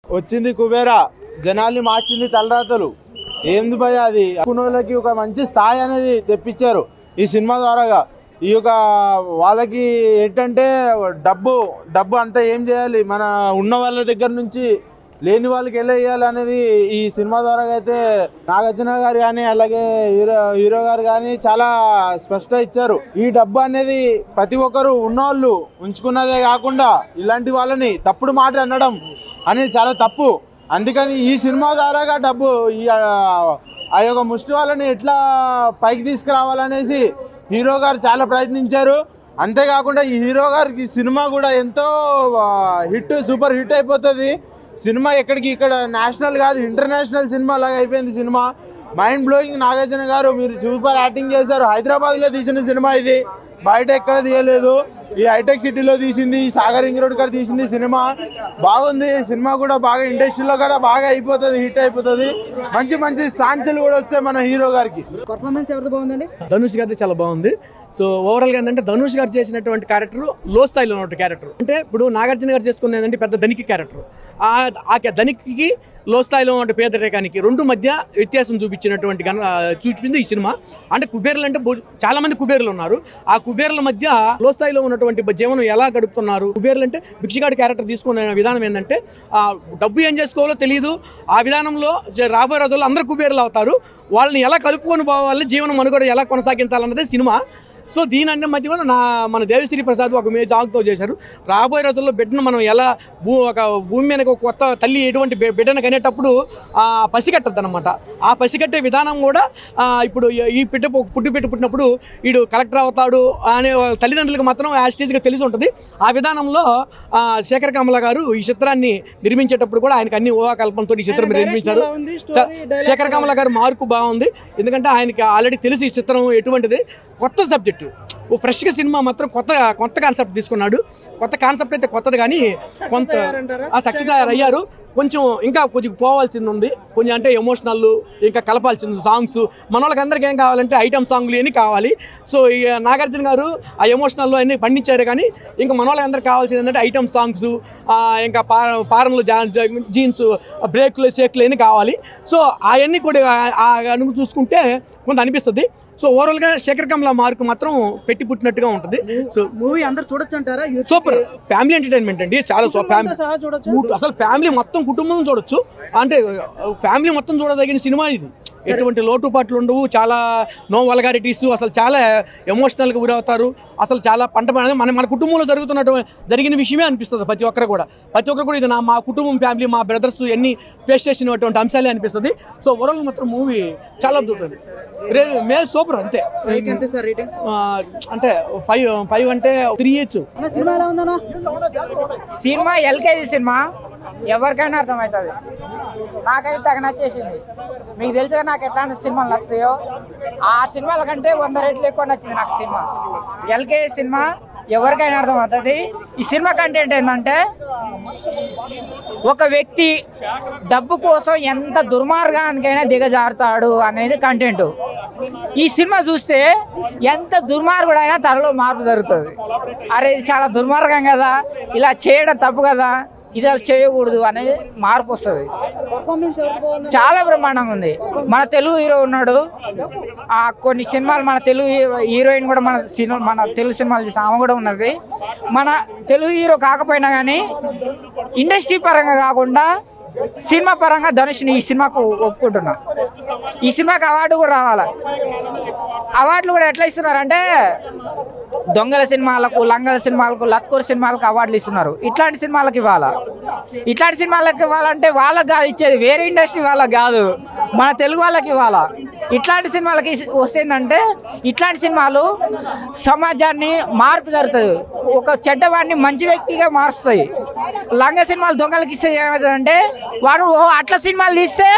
వచ్చింది కుబేరా, జనాల్ని మార్చింది తలరాతలు. ఏంది భయ అది అనుకున్నోళ్ళకి ఒక మంచి స్థాయి అనేది తెప్పించారు ఈ సినిమా ద్వారాగా. ఈ యొక్క వాళ్ళకి ఏంటంటే డబ్బు అంతా ఏం చేయాలి, మన ఉన్న వాళ్ళ దగ్గర నుంచి లేని వాళ్ళకి ఎలా వేయాలి అనేది ఈ సినిమా ద్వారా అయితే నాగార్జున గారు కానీ అలాగే హీరో గారు కానీ చాలా స్పష్టంగా ఇచ్చారు. ఈ డబ్బు అనేది ప్రతి ఒక్కరు ఉన్నవాళ్ళు ఉంచుకున్నదే కాకుండా ఇలాంటి వాళ్ళని తప్పుడు మాట అనడం అనేది చాలా తప్పు. అందుకని ఈ సినిమా ద్వారాగా డబ్బు ఆ యొక్క ముష్టి వాళ్ళని ఎట్లా పైకి తీసుకురావాలనేసి హీరో గారు చాలా ప్రయత్నించారు. అంతేకాకుండా ఈ హీరో గారికి సినిమా కూడా ఎంతో సూపర్ హిట్ అయిపోతుంది. సినిమా ఇక్కడ నేషనల్ కాదు, ఇంటర్నేషనల్ సినిమా లాగా అయిపోయింది. Cinema mind blowing. నాగార్జున గారు మీరు సూపర్ యాక్టింగ్ చేశారు. హైదరాబాద్లో తీసిన సినిమా ఇది, బయట ఎక్కడ తీయలేదు. ఈ హైటెక్ సిటీలో తీసింది, ఈ సాగర్ రింగ్ రోడ్ కాడ తీసింది. సినిమా బాగుంది. సినిమా కూడా బాగా ఇండస్ట్రీలో కూడా బాగా అయిపోతుంది, హిట్ అయిపోతుంది. మంచి సాంచలు కూడా వస్తాయి మన హీరో గారికి. పర్ఫార్మెన్స్ ఎవరిది బాగుందండి? ధనుష్ గారిది చాలా బాగుంది. సో ఓవరాల్గా ఏంటంటే ధనుష్ గారు చేసినటువంటి క్యారెక్టర్ లో స్థాయిలో ఉన్న క్యారెక్టర్. అంటే ఇప్పుడు నాగార్జున గారు చేసుకునేది ఏంటంటే పెద్ద ధనిక క్యారెక్టర్. ఆ ధనికకి లో స్థాయిలో ఉన్న పేదరికానికి రెండు మధ్య వ్యత్యాసం చూపించింది ఈ సినిమా. అంటే కుబేర్లు అంటే చాలా మంది కుబేర్లు ఉన్నారు. ఆ కుబేర్ల మధ్య లో స్థాయిలో ఉన్నటువంటి జీవనం ఎలా గడుపుతున్నారు. కుబేర్లు అంటే భిక్షగాడి క్యారెక్టర్ తీసుకునే విధానం ఏంటంటే డబ్బు ఏం చేసుకోవాలో తెలియదు. ఆ విధానంలో రాబోయే రోజుల్లో అందరూ కుబేర్లు అవుతారు. వాళ్ళని ఎలా కలుపుకొని పోవాలి, జీవనం మనుగడ ఎలా కొనసాగించాలన్నదే సినిమా. సో దీని అన్ని మధ్య కూడా మన దేవిశ్రీ ప్రసాద్ ఒక జాగ్తో చేశారు. రాబోయే రోజుల్లో బిడ్డను మనం ఎలా ఒక భూమి మీద ఒక కొత్త తల్లి ఎటువంటి బిడ్డను కనేటప్పుడు పసిగట్టద్దు అనమాట. ఆ పసిగట్టే విధానం కూడా ఇప్పుడు ఈ పుట్టినప్పుడు వీడు కలెక్టర్ అవుతాడు అనే తల్లిదండ్రులకు మాత్రం యాస్టీజ్గా తెలిసి ఉంటుంది. ఆ విధానంలో శేఖర్ కమల గారు ఈ చిత్రాన్ని నిర్మించేటప్పుడు కూడా ఆయనకు అన్ని ఊహాకల్పనతో ఈ చిత్రం నిర్మించారు. శేఖర్ కమల గారు మార్కు బాగుంది. ఎందుకంటే ఆయనకి ఆల్రెడీ తెలిసి ఈ చిత్రం ఎటువంటిది, కొత్త సబ్జెక్టు, ఫ్రెష్గా సినిమా మాత్రం కొత్త కాన్సెప్ట్ తీసుకున్నాడు. కొత్త కాన్సెప్ట్ అయితే కొత్తది, కానీ కొంత సక్సెస్ అయ్యారు. కొంచెం ఇంకా కొద్దిగా పోవాల్సింది ఉంది. కొంచెం అంటే ఎమోషనల్ ఇంకా కలపాల్సింది సాంగ్స్. మన వాళ్ళకి అందరికీ ఏం కావాలంటే ఐటమ్ సాంగ్లు అన్నీ కావాలి. సో ఈ నాగార్జున గారు ఆ ఎమోషనల్లో అన్నీ పండించారు. కానీ ఇంకా మన వాళ్ళకి అందరికి కావాల్సింది ఏంటంటే ఐటమ్ సాంగ్స్, ఇంకా పారంలో జీన్స్, బ్రేక్లు, షేక్లు అన్నీ కావాలి. సో అవన్నీ కూడా అనుకు చూసుకుంటే కొంత అనిపిస్తుంది. సో ఓవరాల్గా శేఖర్ కమల మార్కు మాత్రం పెట్టి పుట్టినట్టుగా ఉంటుంది. సో మూవీ అందరు చూడొచ్చు అంటారా? సూపర్ ఫ్యామిలీ ఎంటర్టైన్మెంట్ అండి. చాలా అసలు ఫ్యామిలీ మొత్తం కుటుంబం చూడొచ్చు. అంటే ఫ్యామిలీ మొత్తం చూడదగిన సినిమా ఇది. ఎటువంటి లోటుపాట్లు ఉండవు. చాలా నో వల్గారిటీస్, అసలు చాలా ఎమోషనల్గా గురవుతారు. అసలు చాలా మన కుటుంబంలో జరిగిన విషయమే అనిపిస్తుంది ప్రతి ఒక్కరు కూడా. ఇది మా కుటుంబం, ఫ్యామిలీ, మా బ్రదర్స్ ఎన్ని ఫేస్ చేసినటువంటి అంశాలే అనిపిస్తుంది. సో ఓవరాల్ మాత్రం మూవీ చాలా అద్భుతం. సూపర్ అంతే. అంటే 5 అంటే 3 ఇయచ్చు. సినిమా ఎల్కేజీ సినిమా, ఎవరికైనా అర్థమవుతుంది. నాకైతే తగ్గ నచ్చేసింది. మీకు తెలుసుగా నాకు ఎట్లాంటి సినిమాలు నచ్చుతాయో. ఆ సినిమాల కంటే 100 రెట్లు ఎక్కువ నచ్చింది నాకు సినిమా. ఎల్కేజీ సినిమా ఎవరికైనా అర్థమవుతుంది. ఈ సినిమా కంటెంట్ ఏంటంటే, ఒక వ్యక్తి డబ్బు కోసం ఎంత దుర్మార్గానికైనా దిగజారుతాడు అనేది కంటెంట్. ఈ సినిమా చూస్తే ఎంత దుర్మార్గుడైనా తనలో మార్పు జరుగుతుంది. అరే ఇది చాలా దుర్మార్గం కదా, ఇలా చేయడం తప్పు కదా, ఇది చేయకూడదు అనేది మార్పు వస్తుంది. చాలా బ్రహ్మాండంగా ఉంది. మన తెలుగు హీరో ఉన్నాడు. కొన్ని సినిమాలు మన తెలుగు హీరోయిన్ కూడా మన తెలుగు సినిమాలు చూసి ఆమె కూడా ఉన్నది. మన తెలుగు హీరో కాకపోయినా కానీ ఇండస్ట్రీ పరంగా కాకుండా సినిమా పరంగా ధనుష్ని ఈ సినిమాకు ఒప్పుకుంటున్నా. ఈ సినిమాకి అవార్డు కూడా రావాలి. అవార్డులు కూడా ఎట్లా ఇస్తున్నారంటే, దొంగల సినిమాలకు, లంగల సినిమాలకు, లత్కూర్ సినిమాలకు అవార్డులు ఇస్తున్నారు. ఇట్లాంటి సినిమాలకు ఇవ్వాలా. ఇట్లాంటి సినిమాలకు ఇవ్వాలంటే వాళ్ళకి కాదు ఇచ్చేది, వేరే ఇండస్ట్రీ వాళ్ళకి కాదు, మన తెలుగు వాళ్ళకి ఇవ్వాలా. ఇట్లాంటి సినిమాలకి వస్తుందంటే, ఇట్లాంటి సినిమాలు సమాజాన్ని మార్పు జరుగుతుంది. ఒక చెడ్డవాడిని మంచి వ్యక్తిగా మారుస్తాయి. లంగ సినిమాలు దొంగలకి ఇస్తే ఏమవుతుందంటే, వాడు అట్లా సినిమాలు తీస్తే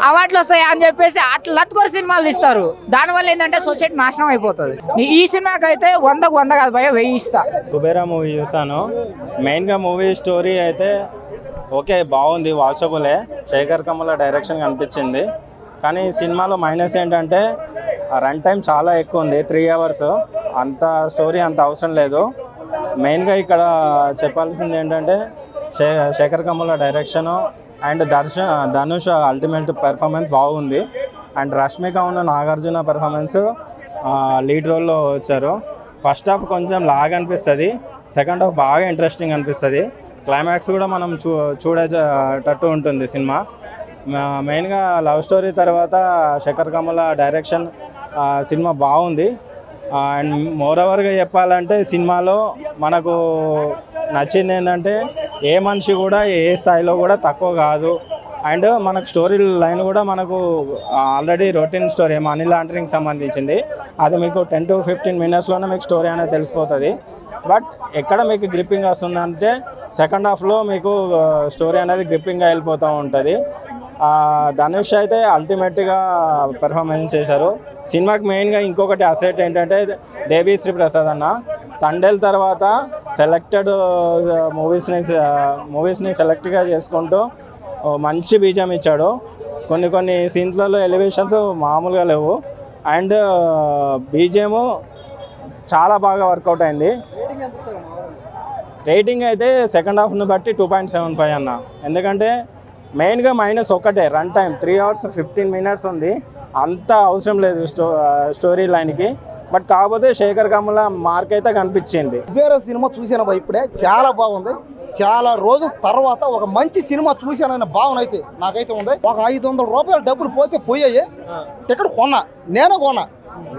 అవార్డులు వస్తాయి అని చెప్పేసి అట్లా లత్కూర్ సినిమాలు తీస్తారు. దానివల్ల ఏంటంటే సొసైటీ నాశనం అయిపోతుంది. ఈ సినిమాకి అయితే 100కు 100 కాదు భయ, 1000 ఇస్తా. కుబేరా మూవీ చూసాను. మెయిన్గా మూవీ స్టోరీ అయితే ఓకే, బాగుంది, వాచబులే. శేఖర్ కమల డైరెక్షన్ కనిపించింది. కానీ సినిమాలో మైనస్ ఏంటంటే రన్ టైం చాలా ఎక్కువ ఉంది, 3 అవర్స్. అంత స్టోరీ అంత అవసరం లేదు. మెయిన్గా ఇక్కడ చెప్పాల్సింది ఏంటంటే Shekhar Kammula direction and Dhanush ultimate performance బాగుంది. అండ్ రష్మిక ఉన్న నాగార్జున పెర్ఫార్మెన్స్ లీడ్ రోల్లో వచ్చారు. ఫస్ట్ హాఫ్ కొంచెం లాగ్ అనిపిస్తుంది, సెకండ్ హాఫ్ బాగా ఇంట్రెస్టింగ్ అనిపిస్తుంది. క్లైమాక్స్ కూడా మనం చూడేటట్టు ఉంటుంది సినిమా. మెయిన్గా లవ్ స్టోరీ తర్వాత శేఖర్ కమ్ముల డైరెక్షన్ సినిమా బాగుంది. అండ్ మోరోవర్గా చెప్పాలంటే సినిమాలో మనకు నచ్చింది ఏంటంటే ఏ మనిషి కూడా ఏ స్థాయిలో కూడా తక్కువ కాదు. అండ్ మనకు స్టోరీ లైన్ కూడా మనకు already routine story money laundering సంబంధించింది. అది మీకు 10 to 15 మినిట్స్లోనే మీకు స్టోరీ అనేది తెలిసిపోతుంది. బట్ ఎక్కడ మీకు గ్రిప్పింగ్ వస్తుందంటే సెకండ్ హాఫ్లో మీకు స్టోరీ అనేది గ్రిప్పింగ్గా వెళ్ళిపోతూ ఉంటుంది. ధనుష్ అయితే అల్టిమేట్గా పెర్ఫార్మెన్స్ చేశారు. సినిమాకి మెయిన్గా ఇంకొకటి అసెట్ ఏంటంటే దేవిశ్రీ ప్రసాద్ అన్న తండేల్ తర్వాత సెలెక్టెడ్ మూవీస్ని సెలెక్ట్గా చేసుకుంటూ మంచి బీజం ఇచ్చాడు. కొన్ని సీన్స్లలో ఎలివేషన్స్ మామూలుగా లేవు. అండ్ బీజేము చాలా బాగా వర్కౌట్ అయింది. రేటింగ్ అయితే సెకండ్ హాఫ్ను బట్టి 2.75 అన్న. ఎందుకంటే మెయిన్గా మైనస్ ఒకటే రన్ టైం 3 hours 15 minutes ఉంది. అంత అవసరం లేదు స్టోరీ లైన్కి. బట్ కాకపోతే శేఖర్ కమ్ముల మార్క్ అయితే కనిపించింది. వేరే సినిమా చూసాను ఇప్పుడే, చాలా బాగుంది. చాలా రోజుల తర్వాత ఒక మంచి సినిమా చూశానన్న భావన అయితే నాకైతే ఉంది. ఒక 500 రూపాయల డబ్బులు పోయాయి, టికెట్ కొన్నా, నేనే కొన్నా.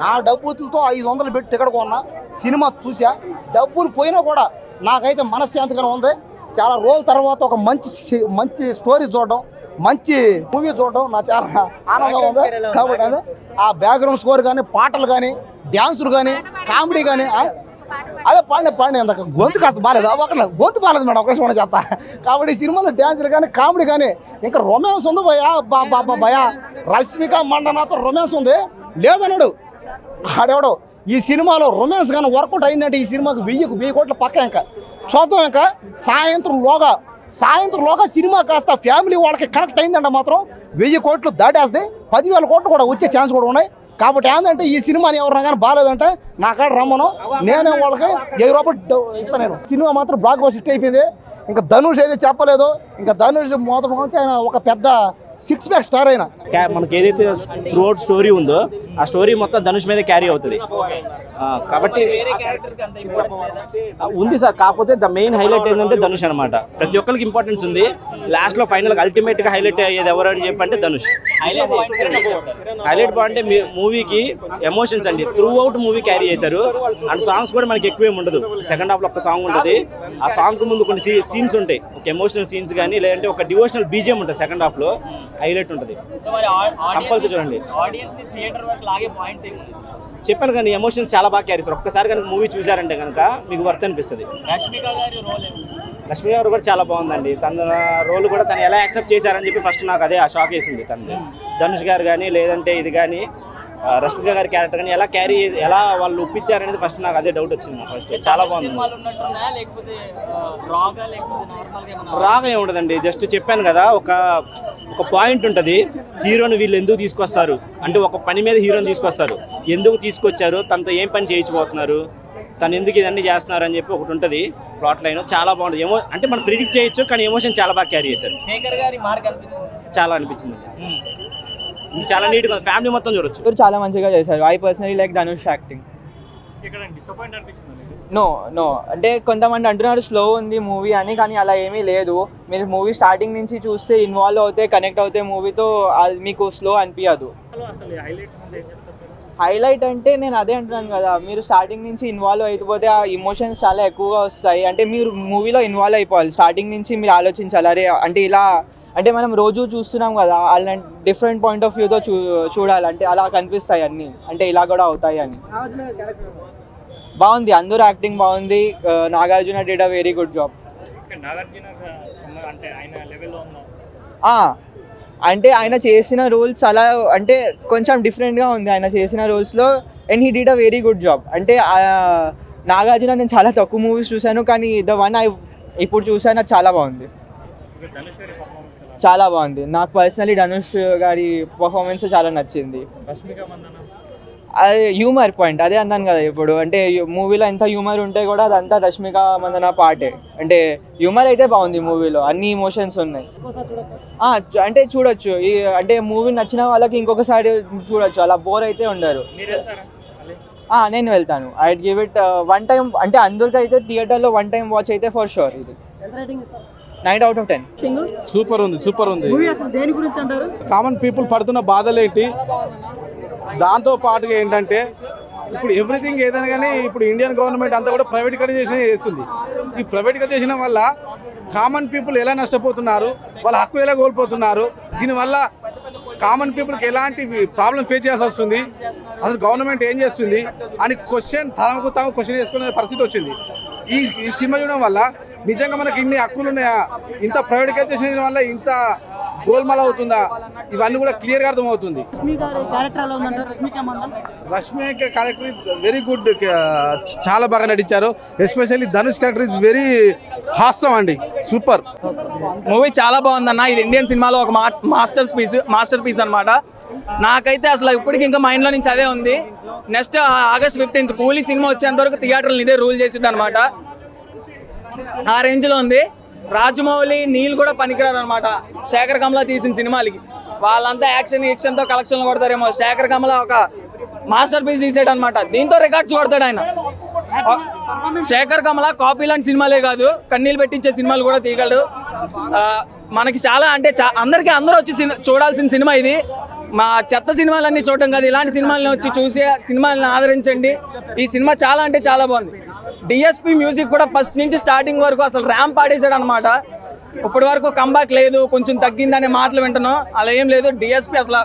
నా డబ్బులతో 500 పెట్టి టికెట్ కొన్నా, సినిమా చూసా. డబ్బులు పోయినా కూడా నాకైతే మనశ్శాంతిగానే ఉంది. చాలా రోజుల తర్వాత ఒక మంచి స్టోరీ చూడడం, మంచి మూవీ చూడడం నాకు చాలా ఆనందంగా ఉంది. కాబట్టి అదే ఆ బ్యాక్గ్రౌండ్ స్కోర్ కానీ, పాటలు కానీ, డ్యాన్సులు కానీ, కామెడీ కానీ, అదే పాడిన అంత గొంతు కాస్త బాగాలేదు. గొంతు బాగాలేదు మేడం, ఒక నిమిషం చెప్తా. కాబట్టి ఈ సినిమాలో డ్యాన్సులు కానీ, కామెడీ కానీ, ఇంకా రొమాన్స్ ఉంది భయా. భయా రష్మిక మండనాతో రొమాన్స్ ఉంది లేదన్నాడు ఆడెవడో. ఈ సినిమాలో రొమాన్స్ కానీ వర్కౌట్ అయిందంటే ఈ సినిమాకి 1000 కోట్ల పక్క. ఇంకా చూద్దాం. ఇంకా సాయంత్రంలోగా సినిమా కాస్త ఫ్యామిలీ వాళ్ళకి కనెక్ట్ అయిందంటే మాత్రం 1000 కోట్లు దాటేస్తే 10,000 కోట్లు కూడా వచ్చే ఛాన్స్ కూడా ఉన్నాయి. కాబట్టి ఏంటంటే ఈ సినిమాని ఎవరైనా కానీ బాగాలేదంటే నా కాడ రమ్మను, నేనే వాళ్ళకి 1000 రూపాయలు ఇస్తాను. నేను సినిమా మాత్రం బ్లాక్ బస్టర్ హిట్ అయిపోయింది. ఇంకా ధనుష్ అయితే చెప్పలేదు. ఇంకా ధనుష్ మొదటి నుంచి ఆయన ఒక పెద్ద 6 pack స్టార్ అయినా. మనకి ఏదైతే త్రూఅవుట్ స్టోరీ ఉందో ఆ స్టోరీ మొత్తం ధనుష్ మీద క్యారీ అవుతుంది. కాబట్టి ఉంది సార్. కాకపోతే ద మెయిన్ హైలైట్ ఏంటంటే ధనుష్ అనమాట. ప్రతి ఒక్కరికి ఇంపార్టెన్స్ ఉంది. లాస్ట్లో ఫైనల్గా అల్టిమేట్గా హైలైట్ అయ్యేది ఎవరు అని చెప్పంటే ధనుష్. హైలైట్ పాయింట్ అంటే మూవీకి ఎమోషన్స్ అండి. త్రూఅవుట్ మూవీ క్యారీ చేశారు. అండ్ సాంగ్స్ కూడా మనకి ఎక్కువేం ఉండదు. సెకండ్ హాఫ్లో ఒక సాంగ్ ఉంటుంది. ఆ సాంగ్కి ముందు కొన్ని సీన్స్ ఉంటాయి, ఒక ఎమోషనల్ సీన్స్ కానీ, లేదంటే ఒక డివోషనల్ బీజిఎం ఉంటుంది. సెకండ్ హాఫ్లో హైలైట్ ఉంటుంది. కంపల్సరీ చూడండి. చెప్పాను కానీ ఎమోషన్స్ చాలా బాగా క్యారీ చేస్తారు. ఒక్కసారి కనుక మూవీ చూసారంటే కనుక మీకు వర్త్ అనిపిస్తుంది. రష్మిక గారు కూడా చాలా బాగుందండి. తన రోల్ కూడా తను ఎలా యాక్సెప్ట్ చేశారని చెప్పి ఫస్ట్ నాకు అదే షాక్ వేసింది. తను ధనుష్ గారు కానీ, లేదంటే ఇది కానీ రష్మిక గారి క్యారెక్టర్ కానీ ఎలా వాళ్ళు ఒప్పించారనేది ఫస్ట్ నాకు అదే డౌట్ వచ్చింది. ఫస్ట్ చాలా బాగుంది. రాగా ఏముండదండి. జస్ట్ చెప్పాను కదా, ఒక పాయింట్ ఉంటుంది. హీరోని వీళ్ళు ఎందుకు తీసుకొస్తారు అంటే ఒక పని మీద హీరోని తీసుకొస్తారు. ఎందుకు తీసుకొచ్చారు, తనతో ఏం పని చేయించబోతున్నారు, తను ఎందుకు ఇదన్నీ చేస్తున్నారు అని చెప్పి ఒకటి ఉంటుంది ప్లాట్ లైన్. చాలా బాగుంటుంది. అంటే మనం ప్రిడిక్ట్ చేయొచ్చు, కానీ ఎమోషన్ చాలా బాగా క్యారీ చేశారు. శేఖర్ గారి మార్క్ అనిపించింది, చాలా అనిపించింది. చాలా నీట్గా ఫ్యామిలీ మొత్తం చూడొచ్చు. చాలా మంచిగా చేశారు. I personally like Dhanush acting. No అంటే కొంతమంది అంటున్నారు స్లో ఉంది మూవీ అని, కానీ అలా ఏమీ లేదు. మీరు మూవీ స్టార్టింగ్ నుంచి చూస్తే ఇన్వాల్వ్ అవుతే, కనెక్ట్ అవుతే మూవీతో, మీకు స్లో అనిపించదు. హైలైట్ అంటే నేను అదే అంటున్నాను కదా, మీరు స్టార్టింగ్ నుంచి ఇన్వాల్వ్ అయిపోతే ఆ ఇమోషన్స్ చాలా ఎక్కువగా వస్తాయి. అంటే మీరు మూవీలో ఇన్వాల్వ్ అయిపోవాలి. స్టార్టింగ్ నుంచి మీరు ఆలోచించాలి, అరే అంటే ఇలా, అంటే మనం రోజు చూస్తున్నాం కదా, అలా డిఫరెంట్ పాయింట్ ఆఫ్ వ్యూతో చూడాలి. అంటే అలా కనిపిస్తాయి అన్నీ, అంటే ఇలా కూడా అవుతాయి అని. బాగుంది, అందరూ యాక్టింగ్ బాగుంది. Nagarjuna did a very good job. అంటే ఆయన చేసిన రోల్స్ అలా అంటే కొంచెం డిఫరెంట్గా ఉంది ఆయన చేసిన రోల్స్లో. And he did a very good job. అంటే నాగార్జున నేను చాలా తక్కువ మూవీస్ చూశాను, కానీ ద వన్ ఇప్పుడు చూసాను అది చాలా బాగుంది. చాలా బాగుంది. నాకు పర్సనలీ ధనుష్ గారి పర్ఫార్మెన్స్ చాలా నచ్చింది. అది హ్యూమర్ పాయింట్, అదే అన్నాను కదా ఇప్పుడు. అంటే మూవీలో ఎంత హ్యూమర్ ఉంటే కూడా అదంతా రష్మిక మందన పార్టే. అంటే హ్యూమర్ అయితే బాగుంది మూవీలో, అన్ని ఇమోషన్స్ ఉన్నాయి. అంటే చూడొచ్చు. అంటే మూవీ నచ్చిన వాళ్ళకి ఇంకొకసారి చూడొచ్చు, అలా బోర్ అయితే ఉండరు. నేను వెళ్తాను. I give it 1 time. అంటే అందరికైతే థియేటర్లో 1 time వాచ్ అయితే ఫర్ షూర్. ఇది 9 out of 10. సూపర్ ఉంది, సూపర్ ఉంది. దేని గురించి అంటారు? కామన్ పీపుల్ పడుతున్న బాధలేంటి, దాంతో పాటుగా ఏంటంటే ఇప్పుడు ఎవ్రీథింగ్ ఏదైనా కానీ ఇప్పుడు ఇండియన్ గవర్నమెంట్ అంతా కూడా ప్రైవేటీకరైజేషన్ చేస్తుంది. ఈ ప్రైవేటీకరైజేషన్ వల్ల కామన్ పీపుల్ ఎలా నష్టపోతున్నారు, వాళ్ళ హక్కు ఎలా కోల్పోతున్నారు, దీనివల్ల కామన్ పీపుల్కి ఎలాంటి ప్రాబ్లం ఫేస్ చేయాల్సి వస్తుంది, అసలు గవర్నమెంట్ ఏం చేస్తుంది అని తమకు తాము క్వశ్చన్ చేసుకునే పరిస్థితి వచ్చింది. ఈ సినిమా చూడడం వల్ల నిజంగా మనకి ఇన్ని హక్కులు ఉన్నాయా, ఇంత ప్రైవేటీకరైజేషన్ వల్ల ఇంత గోల్మాల్ అవుతుందా, ఇవన్నీ కూడా క్లియర్గా అర్థమవుతుంది. Rashmika character is very good, చాలా బాగా నటించారు. Especially Dhanush character is very హాస్యం అండి, సూపర్. మూవీ చాలా బాగుందన్న. ఇది ఇండియన్ సినిమాలో ఒక మాస్టర్ పీస్ అన్నమాట. నాకైతే అసలు ఇప్పటికి ఇంకా మైండ్లో నుంచి అదే ఉంది. నెక్స్ట్ August 15th కూలీ సినిమా వచ్చేంత వరకు థియేటర్లు ఇదే రూల్ చేసిద్ది అనమాట. ఆ రేంజ్లో ఉంది. రాజమౌళి, నీల్ కూడా పనికిరారు అనమాట శేఖర్ కమల తీసిన సినిమాలకి. వాళ్ళంతా యాక్షన్తో కలెక్షన్లు కొడతారేమో, శేఖర్ కమల ఒక మాస్టర్ పీస్ తీసాడు అనమాట. దీంతో రికార్డ్స్ కొడతాడు ఆయన. శేఖర్ కమల కాపీ లాంటి సినిమాలే కాదు, కన్నీళ్ళు పెట్టించే సినిమాలు కూడా తీయగలడు. మనకి చాలా అంటే అందరూ వచ్చి చూడాల్సిన సినిమా ఇది. మా చెత్త సినిమాలన్నీ చూడటం కాదు, ఇలాంటి సినిమాలని వచ్చి చూసి సినిమాలను ఆదరించండి. ఈ సినిమా చాలా అంటే చాలా బాగుంది. డిఎస్పి మ్యూజిక్ కూడా ఫస్ట్ నుంచి స్టార్టింగ్ వరకు అసలు ర్యాంప్ ఆడేసాడు అనమాట. ఇప్పటి వరకు కంబ్యాక్ లేదు, కొంచెం తగ్గిందనే మాటలు వింటున్నాం. అలా ఏం లేదు, డిఎస్పి అసలు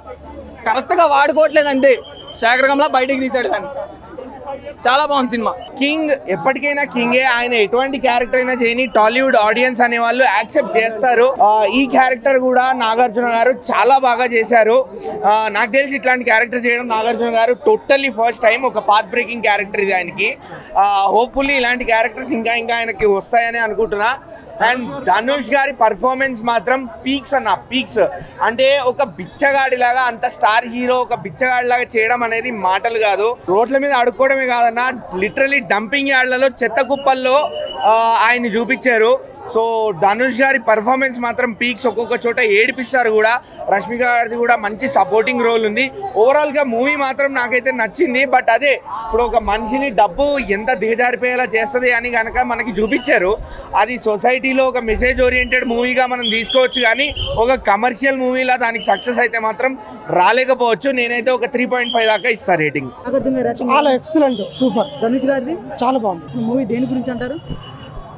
కరెక్ట్గా వాడుకోవట్లేదు అంతే. శేఖర్ కమల బయటికి తీసాడు దాన్ని. చాలా బాగుంది సినిమా. కింగ్ ఎప్పటికైనా కింగే. ఆయన ఎటువంటి క్యారెక్టర్ అయినా చేయని టాలీవుడ్ ఆడియన్స్ అనే వాళ్ళు యాక్సెప్ట్ చేస్తారు. ఈ క్యారెక్టర్ కూడా నాగార్జున గారు చాలా బాగా చేశారు. నాకు తెలిసి ఇట్లాంటి క్యారెక్టర్ చేయడం నాగార్జున గారు టోటల్లీ ఫస్ట్ టైం. ఒక పాత్ బ్రేకింగ్ క్యారెక్టర్ ఇది ఆయనకి. హోప్ఫుల్లీ ఇలాంటి క్యారెక్టర్స్ ఇంకా ఆయనకి వస్తాయని అనుకుంటున్నా. అండ్ ధనుష్ గారి పర్ఫార్మెన్స్ మాత్రం పీక్స్ అన్న, పీక్స్. అంటే ఒక బిచ్చగాడిలాగా, అంత స్టార్ హీరో ఒక బిచ్చగాడిలాగా చేయడం అనేది మాటలు కాదు. రోడ్ల మీద అడుక్కోవడమే కాదన్న, లిటరలీ డంపింగ్ యార్డ్లలో చెత్త కుప్పల్లో ఆయన్ని చూపించారు. సో ధనుష్ గారి పర్ఫార్మెన్స్ మాత్రం పీక్స్. ఒక్కొక్క చోట ఏడిపిస్తారు కూడా. రష్మిక గారిది కూడా మంచి సపోర్టింగ్ రోల్ ఉంది. ఓవరాల్గా మూవీ మాత్రం నాకైతే నచ్చింది. బట్ అదే ఇప్పుడు ఒక మనిషిని డబ్బు ఎంత దిగజారిపోయేలా చేస్తుంది అని కనుక మనకి చూపించారు. అది సొసైటీలో ఒక మెసేజ్ ఓరియంటెడ్ మూవీగా మనం తీసుకోవచ్చు, కానీ ఒక కమర్షియల్ మూవీలా దానికి సక్సెస్ అయితే మాత్రం రాలేకపోవచ్చు. నేనైతే ఒక 3.5 దాకా ఇస్తా రేటింగ్. చాలా ఎక్సలెంట్, సూపర్. ధనుష్ గారిది చాలా బాగుంది. మూవీ దేని గురించి అంటారు?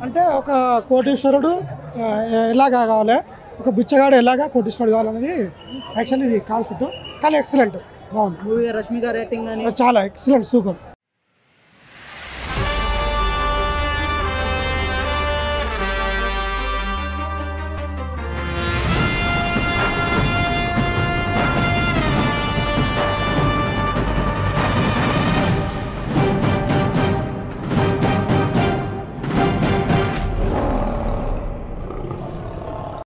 అంటే ఒక కోటీశ్వరుడు ఎలాగా కావాలి, ఒక బిచ్చగాడు ఎలాగా కోటీశ్వరుడు కావాలనేది యాక్చువల్లీ ఇది కాన్సెప్ట్. కానీ ఎక్సలెంట్, బాగుంది మూవీ. రష్మిక రేటింగ్ అని చాలా ఎక్సలెంట్, సూపర్.